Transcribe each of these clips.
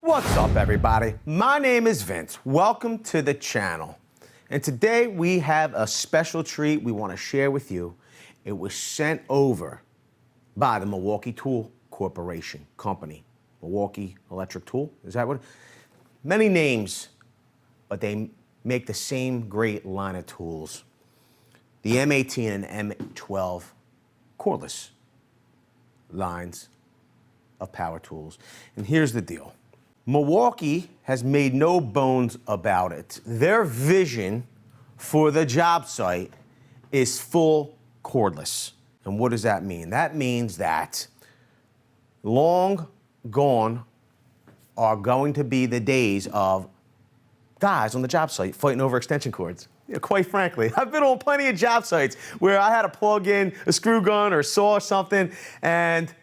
What's up, everybody? My name is Vince. Welcome to the channel. And today we have a special treat we want to share with you. It was sent over by the Milwaukee Tool Corporation company. Milwaukee Electric Tool, is that what? Many names, but they make the same great line of tools. The M18 and M12 cordless lines of power tools. And here's the deal. Milwaukee has made no bones about it. Their vision for the job site is full cordless. And what does that mean? That means that long gone are going to be the days of guys on the job site fighting over extension cords. Yeah, quite frankly, I've been on plenty of job sites where I had to plug in a screw gun or saw or something, and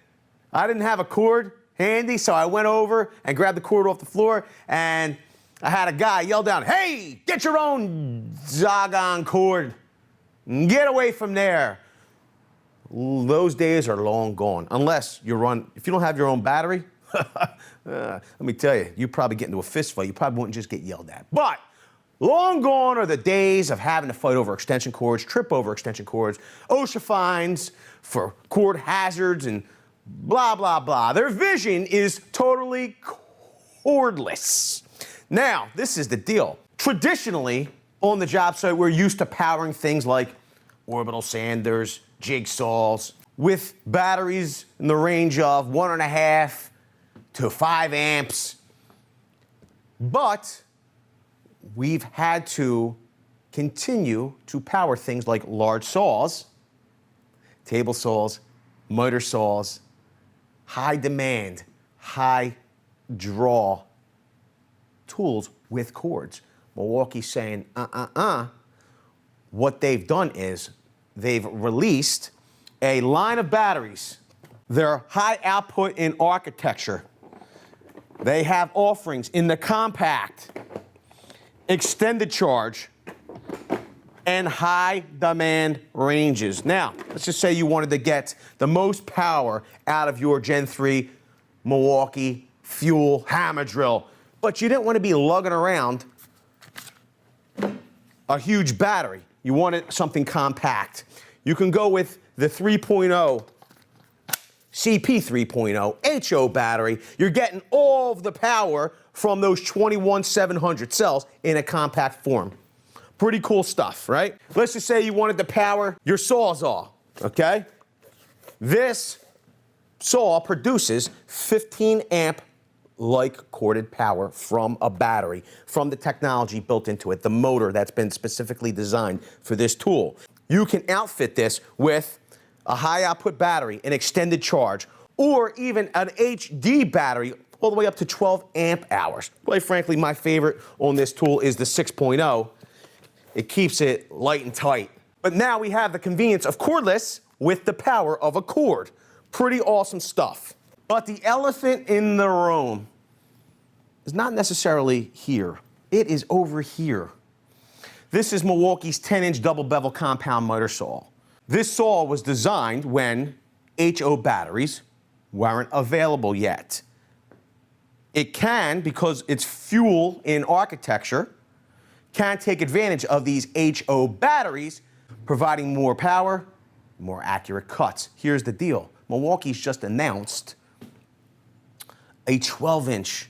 I didn't have a cord handy, so I went over and grabbed the cord off the floor, and I had a guy yell down, "Hey, get your own doggone cord and get away from there." Those days are long gone, unless you run, if you don't have your own battery, let me tell you, you probably get into a fist fight. You probably wouldn't just get yelled at. But long gone are the days of having to fight over extension cords, trip over extension cords, OSHA fines for cord hazards, and blah, blah, blah. Their vision is totally cordless. Now, this is the deal. Traditionally, on the job site, we're used to powering things like orbital sanders, jigsaws, with batteries in the range of 1.5 to 5 amps. But we've had to continue to power things like large saws, table saws, miter saws, high demand, high draw tools with cords. Milwaukee's saying, What they've done is they've released a line of batteries. They're high output in architecture. They have offerings in the compact, extended charge, and high demand ranges. Now, let's just say you wanted to get the most power out of your Gen 3 Milwaukee fuel hammer drill, but you didn't want to be lugging around a huge battery. You wanted something compact. You can go with the 3.0 CP 3.0 HO battery. You're getting all of the power from those 21700 cells in a compact form. Pretty cool stuff, right? Let's just say you wanted to power your Sawzall, okay? This saw produces 15 amp like corded power from a battery, from the technology built into it, the motor that's been specifically designed for this tool. You can outfit this with a high output battery, an extended charge, or even an HD battery all the way up to 12 amp hours. Quite frankly, my favorite on this tool is the 6.0. It keeps it light and tight. But now we have the convenience of cordless with the power of a cord. Pretty awesome stuff. But the elephant in the room is not necessarily here. It is over here. This is Milwaukee's 10-inch double bevel compound miter saw. This saw was designed when HO batteries weren't available yet. It can, because it's fuel in architecture, can take advantage of these HO batteries, providing more power, more accurate cuts. Here's the deal. Milwaukee's just announced a 12-inch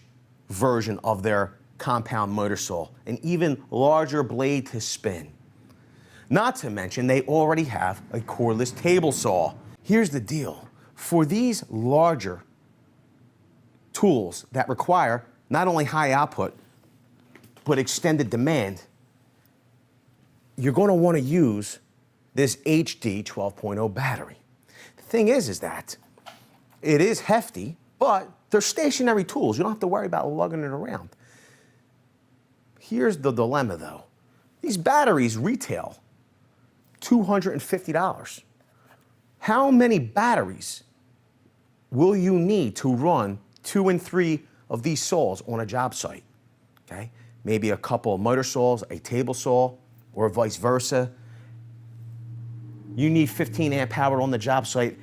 version of their compound motor saw, an even larger blade to spin. Not to mention, they already have a cordless table saw. Here's the deal. For these larger tools that require not only high output, but extended demand, you're going to want to use this HD 12.0 battery. The thing is that it is hefty, but they're stationary tools. You don't have to worry about lugging it around. Here's the dilemma, though. These batteries retail $250. How many batteries will you need to run 2 and 3 of these saws on a job site? Okay? Maybe a couple of motor saws, a table saw, or vice versa. You need 15 amp power on the job site.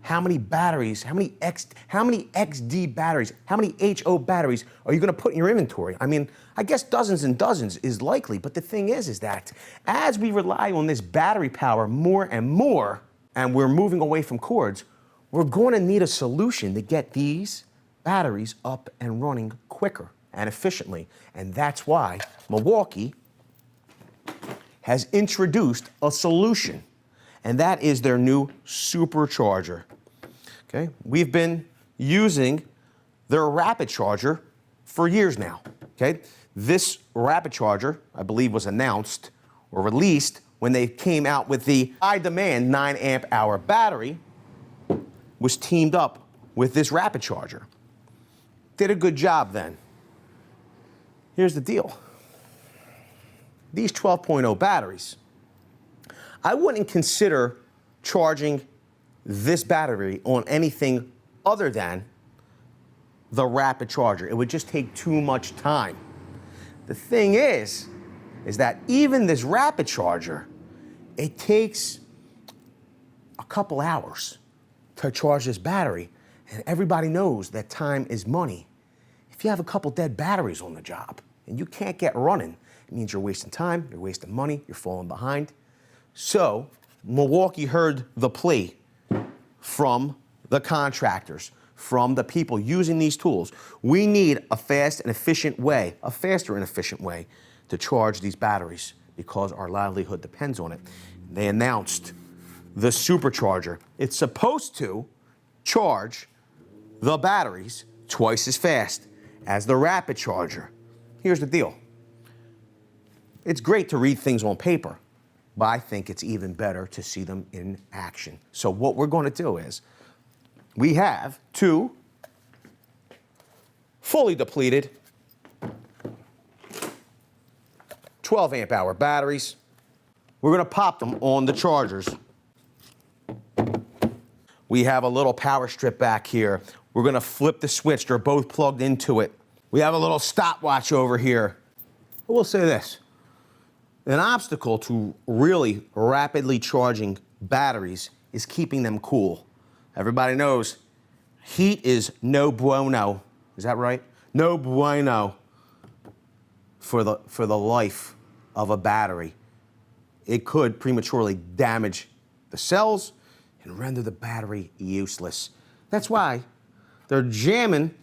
how many batteries, how many XD batteries, how many HO batteries are you gonna put in your inventory? I mean, I guess dozens and dozens is likely, but the thing is that as we rely on this battery power more and more, and we're moving away from cords, we're gonna need a solution to get these batteries up and running quicker and efficiently. And that's why Milwaukee has introduced a solution, and that is their new Supercharger. Okay, we've been using their rapid charger for years now. Okay, this rapid charger, I believe, was announced or released when they came out with the high demand 9 amp hour battery, was teamed up with this rapid charger. Did a good job then. Here's the deal. These 12.0 batteries, I wouldn't consider charging this battery on anything other than the rapid charger. It would just take too much time. The thing is that even this rapid charger, it takes a couple hours to charge this battery, and everybody knows that time is money. If you have a couple dead batteries on the job and you can't get running, it means you're wasting time, you're wasting money, you're falling behind. So Milwaukee heard the plea from the contractors, from the people using these tools. We need a fast and efficient way, a faster and efficient way to charge these batteries because our livelihood depends on it. They announced the Supercharger. It's supposed to charge the batteries twice as fast as the rapid charger. Here's the deal. It's great to read things on paper, but I think it's even better to see them in action. So what we're going to do is, we have two fully depleted 12 amp hour batteries. We're going to pop them on the chargers. We have a little power strip back here. We're going to flip the switch. They're both plugged into it. We have a little stopwatch over here. We'll say this. An obstacle to really rapidly charging batteries is keeping them cool. Everybody knows heat is no bueno. Is that right? No bueno for the life of a battery. It could prematurely damage the cells and render the battery useless. That's why they're jamming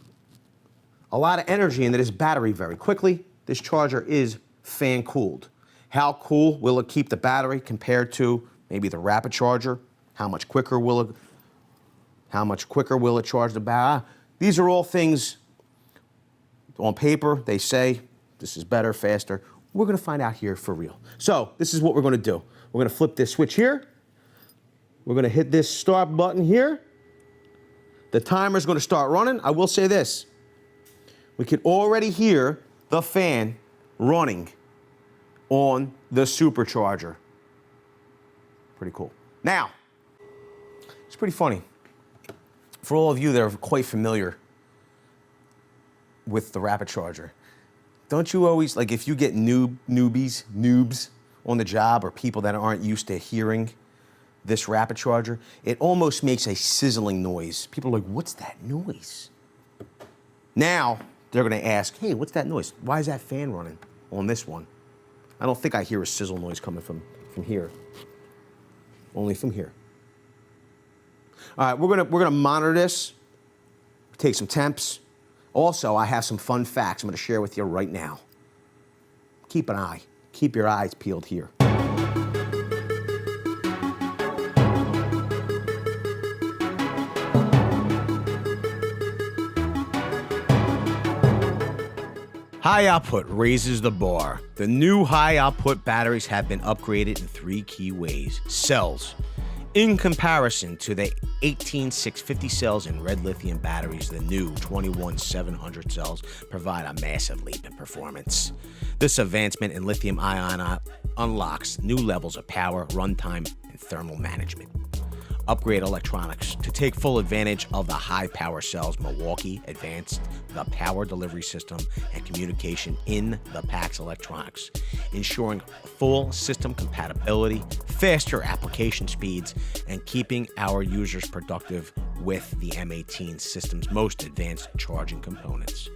a lot of energy into this battery very quickly. This charger is fan cooled. How cool will it keep the battery compared to maybe the rapid charger? How much quicker will it charge the battery? These are all things on paper. They say this is better, faster. We're going to find out here for real. So this is what we're going to do. We're going to flip this switch here. We're going to hit this start button here. The timer's going to start running. I will say this. We can already hear the fan running on the Supercharger. Pretty cool. Now, it's pretty funny. For all of you that are quite familiar with the rapid charger, don't you always, like if you get noobs on the job or people that aren't used to hearing this rapid charger, it almost makes a sizzling noise. People are like, what's that noise? Now, they're gonna ask, hey, what's that noise? Why is that fan running on this one? I don't think I hear a sizzle noise coming from here. Only from here. All right, we're gonna monitor this, take some temps. Also, I have some fun facts I'm gonna share with you right now. Keep your eyes peeled here. High output raises the bar. The new high output batteries have been upgraded in 3 key ways. Cells. In comparison to the 18650 cells in red lithium batteries, the new 21700 cells provide a massive leap in performance. This advancement in lithium ion unlocks new levels of power, runtime, and thermal management. upgrade electronics to take full advantage of the high power cells Milwaukee advanced the power delivery system and communication in the pack's electronics, ensuring full system compatibility, faster application speeds, and keeping our users productive with the M18 system's most advanced charging components.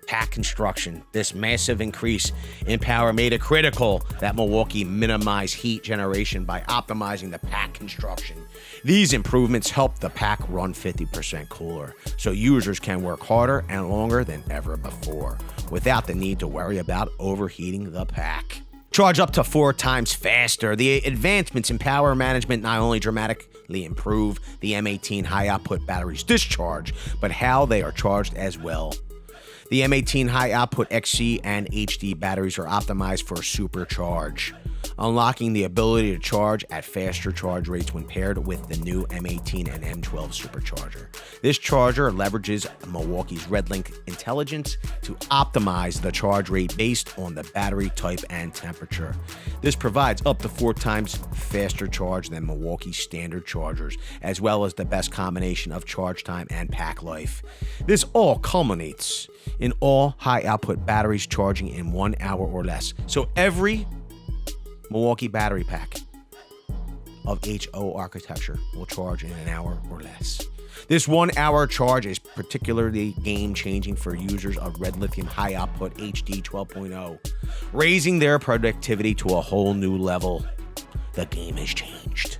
Pack construction. This massive increase in power made it critical that Milwaukee minimize heat generation by optimizing the pack construction. These improvements help the pack run 50% cooler, so users can work harder and longer than ever before, without the need to worry about overheating the pack. Charge up to 4 times faster. The advancements in power management not only dramatically improve the M18 high output battery's discharge, but how they are charged as well. The M18 high output XC and HD batteries are optimized for supercharge, unlocking the ability to charge at faster charge rates when paired with the new M18 and M12 Super Charger. This charger leverages Milwaukee's REDLINK intelligence to optimize the charge rate based on the battery type and temperature. This provides up to 4 times faster charge than Milwaukee's standard chargers, as well as the best combination of charge time and pack life. This all culminates in all high output batteries charging in 1 hour or less. So every Milwaukee battery pack of HO architecture will charge in 1 hour or less. This 1 hour charge is particularly game-changing for users of REDLITHIUM High Output HD12.0, raising their productivity to a whole new level. The game has changed.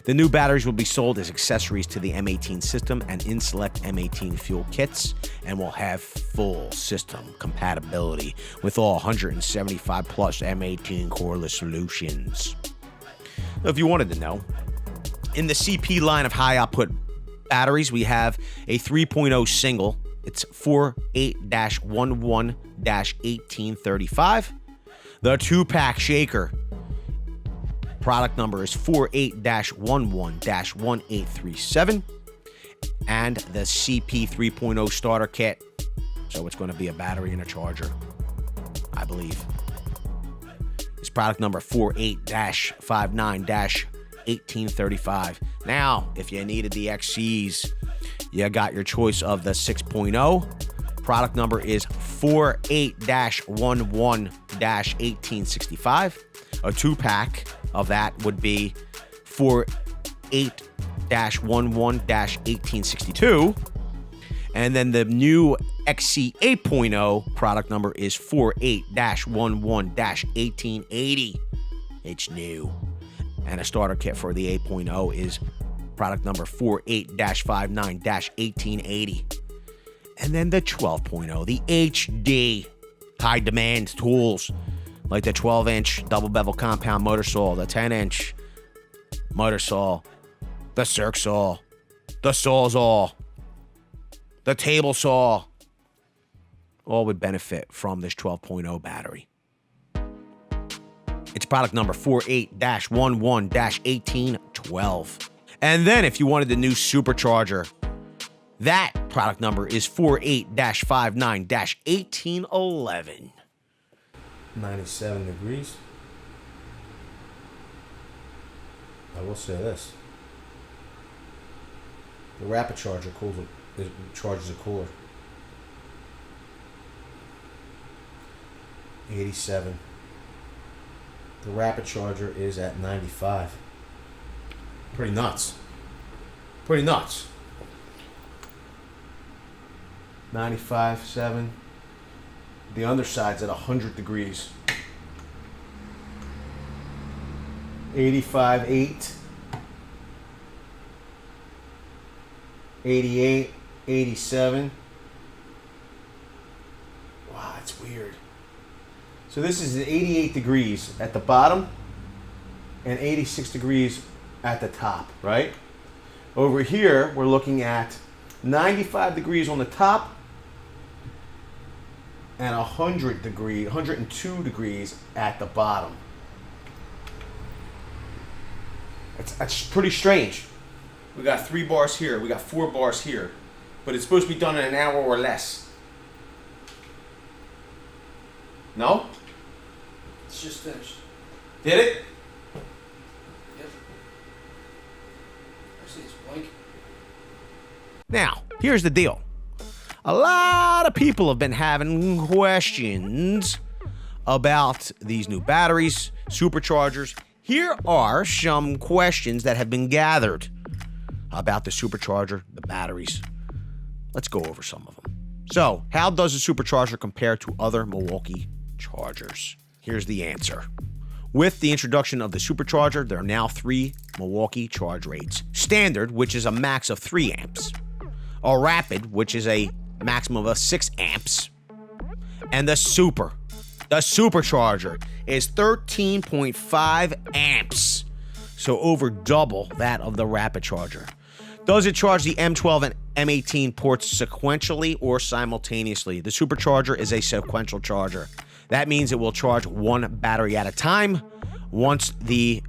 The new batteries will be sold as accessories to the M18 system and in select M18 fuel kits, and will have full system compatibility with all 175 plus M18 cordless solutions. Now, if you wanted to know, in the CP line of high output batteries, we have a 3.0 single. It's 48-11-1835. The 2-pack shaker. Product number is 48-11-1837. And the CP 3.0 starter kit. So it's going to be a battery and a charger, I believe. It's product number 48-59-1835. Now, if you needed the XCs, you got your choice of the 6.0. Product number is 48-11-1865. A 2-pack of that would be 48-11-1862. And then the new XC 8.0 product number is 48-11-1880. It's new. And a starter kit for the 8.0 is product number 48-59-1880. And then the 12.0, the HD high demand tools, like the 12-inch double bevel compound motor saw, the 10-inch motor saw, the circ saw, the sawzall, the table saw, all would benefit from this 12.0 battery. It's product number 48-11-1812. And then if you wanted the new Supercharger, that product number is 48-59-1811. 97 degrees. I will say this. The rapid charger charges it cooler. 87. The rapid charger is at 95. Pretty nuts. Pretty nuts. 95.7. The underside's at 100 degrees. 85.8. 88, 87. Wow, that's weird. So this is 88 degrees at the bottom and 86 degrees at the top, right? Over here, we're looking at 95 degrees on the top and 102 degrees at the bottom. That's pretty strange. We got 3 bars here, we got 4 bars here, but it's supposed to be done in an hour or less. No? It's just finished. Did it? Yep. Actually, it's Now, here's the deal. A lot of people have been having questions about these new batteries, superchargers. Here are some questions that have been gathered about the supercharger, the batteries. Let's go over some of them. So, how does a supercharger compare to other Milwaukee chargers? Here's the answer. With the introduction of the supercharger, there are now 3 Milwaukee charge rates. Standard, which is a max of 3 amps. A rapid, which is a maximum of 6 amps. And the supercharger is 13.5 amps. So over double that of the rapid charger. Does it charge the M12 and M18 ports sequentially or simultaneously? The supercharger is a sequential charger. That means it will charge 1 battery at a time. Once the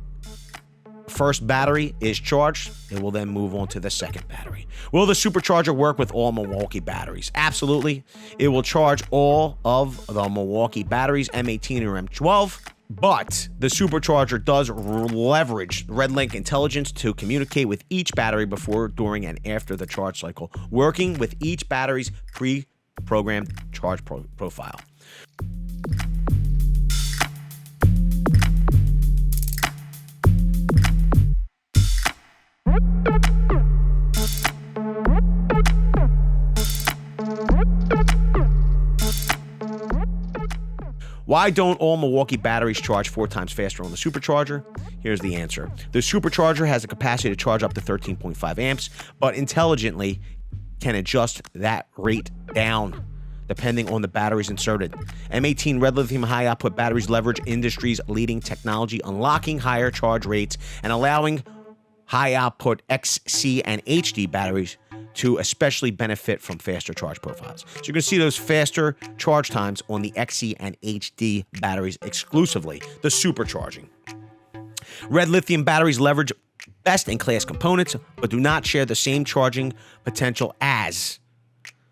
first battery is charged, it will then move on to the second battery. Will the supercharger work with all Milwaukee batteries? Absolutely. It will charge all of the Milwaukee batteries, M18 or M12. But the supercharger does leverage RedLink intelligence to communicate with each battery before, during, and after the charge cycle, working with each battery's pre-programmed charge profile. Why don't all Milwaukee batteries charge 4 times faster on the supercharger? Here's the answer. The supercharger has the capacity to charge up to 13.5 amps, but intelligently can adjust that rate down depending on the batteries inserted. M18 REDLITHIUM high output batteries leverage industry's leading technology, unlocking higher charge rates and allowing high output XC and HD batteries to especially benefit from faster charge profiles. So you're going to see those faster charge times on the XC and HD batteries exclusively, the supercharging. REDLITHIUM batteries leverage best-in-class components, but do not share the same charging potential as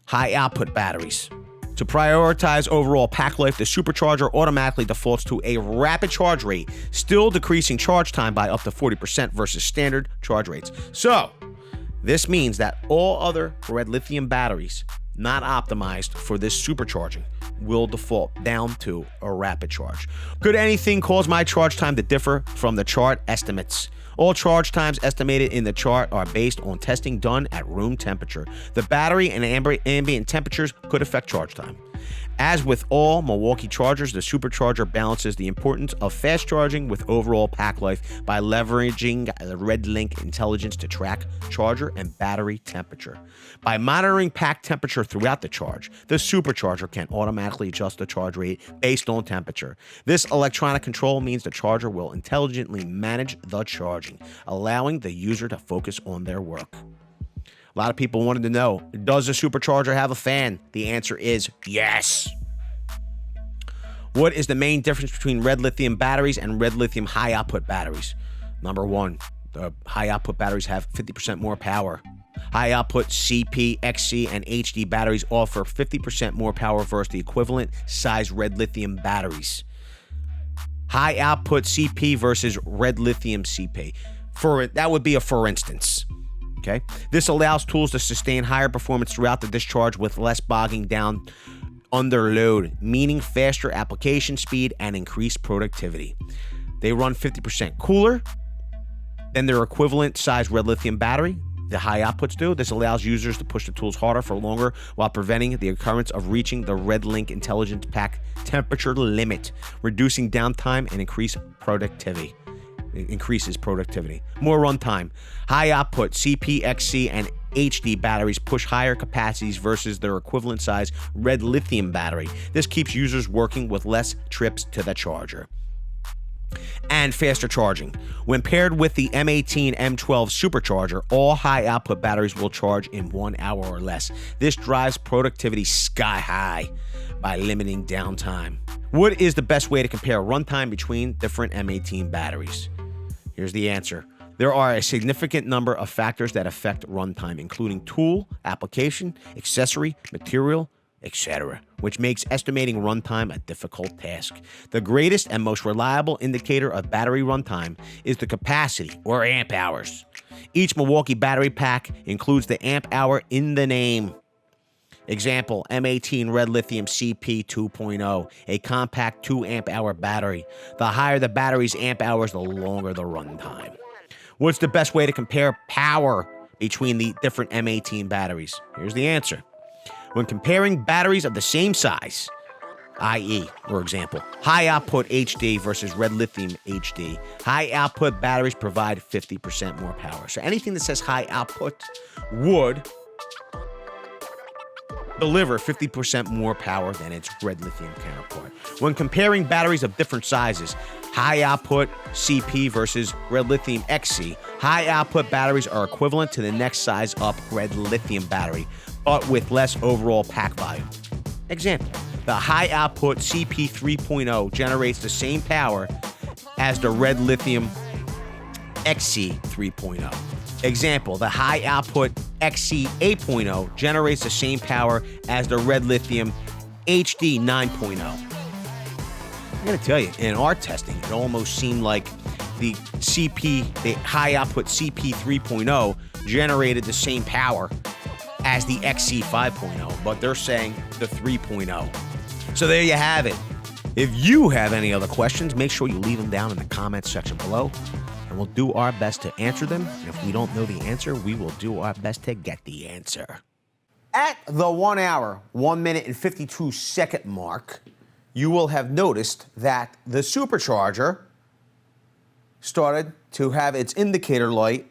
high-output batteries. To prioritize overall pack life, the supercharger automatically defaults to a rapid charge rate, still decreasing charge time by up to 40% versus standard charge rates. So, this means that all other REDLITHIUM batteries not optimized for this supercharging will default down to a rapid charge. Could anything cause my charge time to differ from the chart estimates? All charge times estimated in the chart are based on testing done at room temperature. The battery and ambient temperatures could affect charge time. As with all Milwaukee chargers, the supercharger balances the importance of fast charging with overall pack life by leveraging the RedLink intelligence to track charger and battery temperature. By monitoring pack temperature throughout the charge, the supercharger can automatically adjust the charge rate based on temperature. This electronic control means the charger will intelligently manage the charging, allowing the user to focus on their work. A lot of people wanted to know, does the supercharger have a fan? The answer is yes. What is the main difference between REDLITHIUM batteries and REDLITHIUM high output batteries? Number 1, the high output batteries have 50% more power. High output CP, XC, and HD batteries offer 50% more power versus the equivalent size REDLITHIUM batteries. High output CP versus REDLITHIUM CP. That would be a for instance. Okay. This allows tools to sustain higher performance throughout the discharge with less bogging down under load, meaning faster application speed and increased productivity. They run 50% cooler than their equivalent size REDLITHIUM battery. The high outputs do. This allows users to push the tools harder for longer while preventing the occurrence of reaching the RedLink intelligence pack temperature limit, reducing downtime and increases productivity. More runtime. High output CP, XC, and HD batteries push higher capacities versus their equivalent size REDLITHIUM battery. This keeps users working with less trips to the charger. And faster charging. When paired with the M18 M12 Super Charger, all high output batteries will charge in 1 hour or less. This drives productivity sky high by limiting downtime. What is the best way to compare runtime between different M18 batteries? Here's the answer. There are a significant number of factors that affect runtime, including tool, application, accessory, material, etc., which makes estimating runtime a difficult task. The greatest and most reliable indicator of battery runtime is the capacity, or amp hours. Each Milwaukee battery pack includes the amp hour in the name. Example, M18 REDLITHIUM CP 2.0, a compact 2 amp hour battery. The higher the battery's amp hours, the longer the runtime. What's the best way to compare power between the different M18 batteries? Here's the answer. When comparing batteries of the same size, i.e., for example, high output HD versus REDLITHIUM HD, high output batteries provide 50% more power. So anything that says high output would deliver 50% more power than its REDLITHIUM counterpart. When comparing batteries of different sizes, high output CP versus REDLITHIUM XC, high output batteries are equivalent to the next size up REDLITHIUM battery, but with less overall pack volume. Example, the high output CP 3.0 generates the same power as the REDLITHIUM XC 3.0. Example, the high output XC 8.0 generates the same power as the REDLITHIUM HD 9.0. I'm going to tell you, in our testing, it almost seemed like the high output CP 3.0 generated the same power as the XC 5.0, but they're saying the 3.0. So there you have it. If you have any other questions, make sure you leave them down in the comments section below, and we'll do our best to answer them. And if we don't know the answer, we will do our best to get the answer. At the 1 hour, 1 minute, and 52 second mark, you will have noticed that the Supercharger started to have its indicator light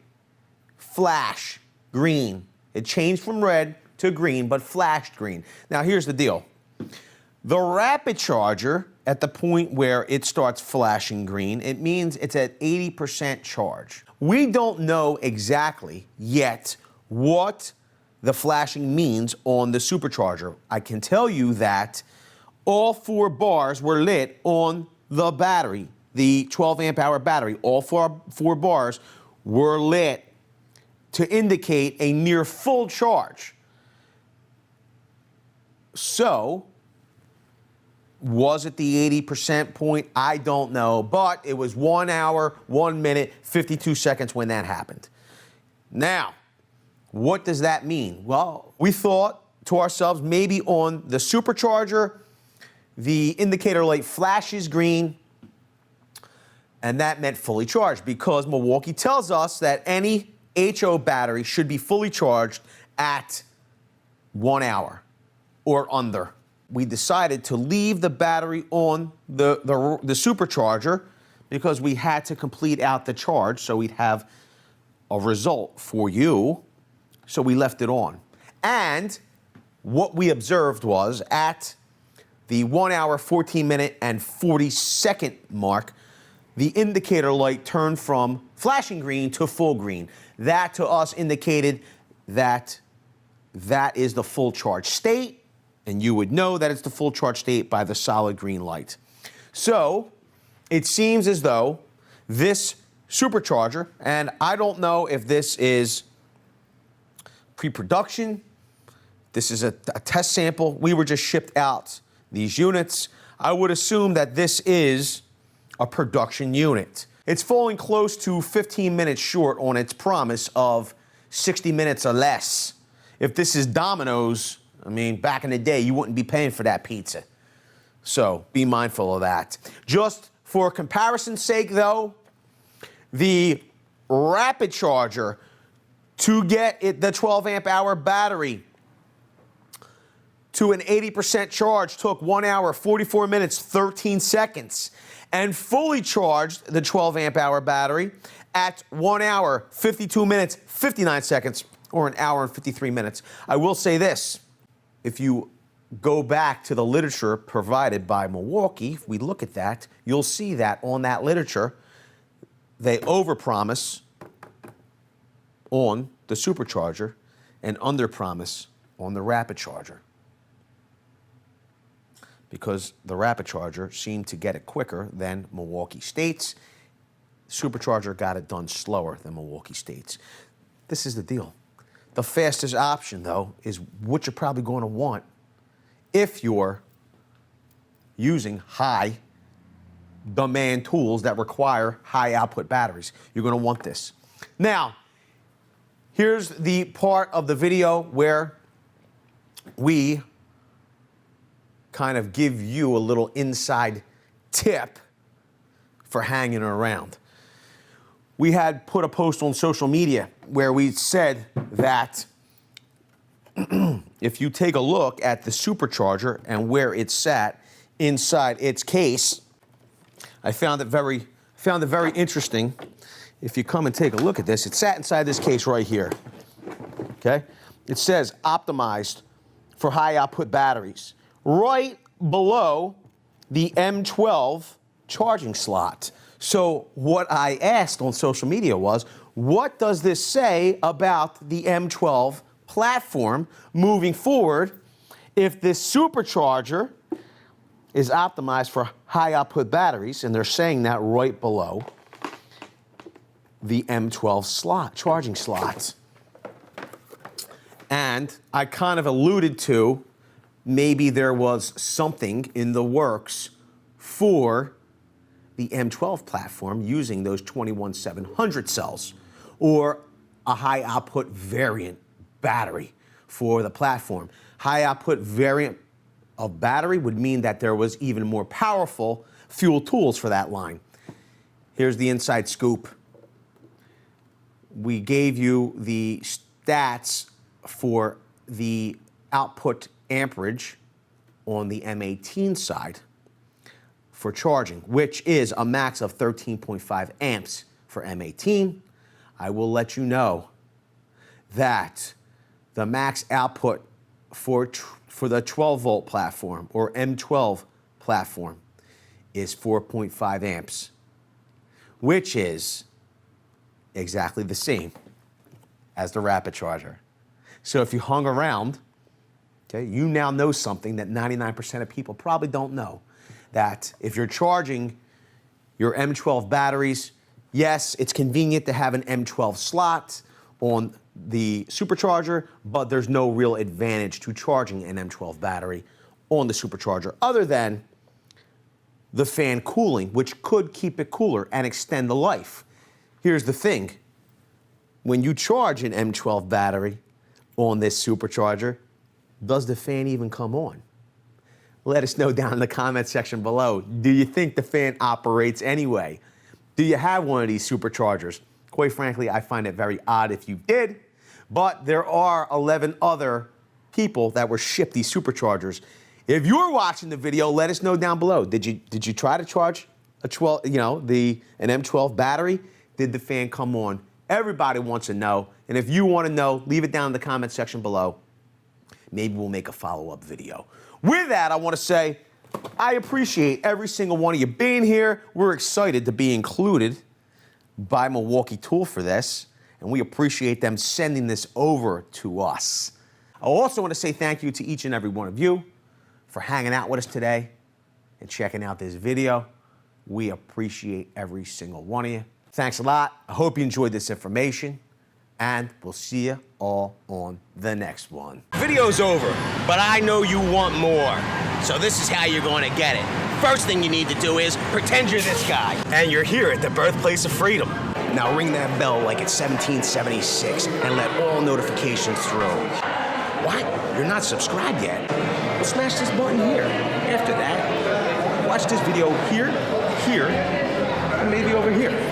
flash green. It changed from red to green, but flashed green. Now, here's the deal. The rapid charger, at the point where it starts flashing green, it means it's at 80% charge. We don't know exactly yet what the flashing means on the Supercharger. I can tell you that all 4 bars were lit on the battery, the 12 amp hour battery. All four bars were lit to indicate a near full charge. So, was it the 80% point? I don't know, but it was 1 hour, 1 minute, 52 seconds when that happened. Now, what does that mean? Well, we thought to ourselves, maybe on the Supercharger, the indicator light flashes green, and that meant fully charged, because Milwaukee tells us that any HO battery should be fully charged at 1 hour or under. We decided to leave the battery on the Supercharger because we had to complete out the charge so we'd have a result for you. So we left it on. And what we observed was at the 1 hour, 14 minute, and 40 second mark, the indicator light turned from flashing green to full green. That to us indicated that that is the full charge state. And you would know that it's the full charge state by the solid green light. So it seems as though this Supercharger, and I don't know if this is pre-production, this is a test sample. We were just shipped out these units. I would assume that this is a production unit. It's falling close to 15 minutes short on its promise of 60 minutes or less. If this is Domino's, I mean, back in the day, you wouldn't be paying for that pizza. So be mindful of that. Just for comparison's sake, though, the rapid charger, to get the 12 amp hour battery to an 80% charge, took 1 hour, 44 minutes, 13 seconds. And fully charged the 12 amp hour battery at 1 hour, 52 minutes, 59 seconds, or an hour and 53 minutes. I will say this. If you go back to the literature provided by Milwaukee, if we look at that, you'll see that on that literature, they overpromise on the Supercharger and underpromise on the rapid charger. Because the rapid charger seemed to get it quicker than Milwaukee states. Supercharger got it done slower than Milwaukee states. This is the deal. The fastest option, though, is what you're probably going to want if you're using high demand tools that require high output batteries. You're going to want this. Now, Here's the part of the video where we kind of give you a little inside tip for hanging around. We had put a post on social media where we said that if you take a look at the Supercharger and where it's sat inside its case, I found it very interesting. If you come and take a look at this, it sat inside this case right here. Okay? It says optimized for high output batteries, right below the M12 charging slot. So what I asked on social media was, what does this say about the M12 platform moving forward if this Supercharger is optimized for high output batteries, and they're saying that right below the M12 slot, charging slots. And I kind of alluded to maybe there was something in the works for the M12 platform using those 21700 cells, or a high output variant battery for the platform. High output variant of battery would mean that there was even more powerful fuel tools for that line. Here's the inside scoop. We gave you the stats for the output amperage on the M18 side for charging, which is a max of 13.5 amps for M18. I will let you know that the max output for the 12 volt platform, or M12 platform, is 4.5 amps, which is exactly the same as the rapid charger. So if you hung around, okay, you now know something that 99% of people probably don't know, that if you're charging your M12 batteries, yes, it's convenient to have an M12 slot on the Supercharger, but there's no real advantage to charging an M12 battery on the Supercharger other than the fan cooling, which could keep it cooler and extend the life. Here's the thing. When you charge an M12 battery on this Supercharger, does the fan even come on? Let us know down in the comment section below. Do you think the fan operates anyway? Do you have one of these Superchargers? Quite frankly, I find it very odd if you did, but there are 11 other people that were shipped these Superchargers. If you're watching the video, let us know down below. Did you try to charge a an M12 battery? Did the fan come on? Everybody wants to know, and if you want to know, leave it down in the comment section below. Maybe we'll make a follow-up video. With that, I want to say I appreciate every single one of you being here. We're excited to be included by Milwaukee Tool for this, and we appreciate them sending this over to us. I also want to say thank you to each and every one of you for hanging out with us today and checking out this video. We appreciate every single one of you. Thanks a lot. I hope you enjoyed this information, and we'll see you all on the next one. Video's over, but I know you want more. So this is how you're going to get it. First thing you need to do is pretend you're this guy, and you're here at the birthplace of freedom. Now ring that bell like it's 1776 and let all notifications through. What? You're not subscribed yet? Well, smash this button here. After that, watch this video here, and maybe over here.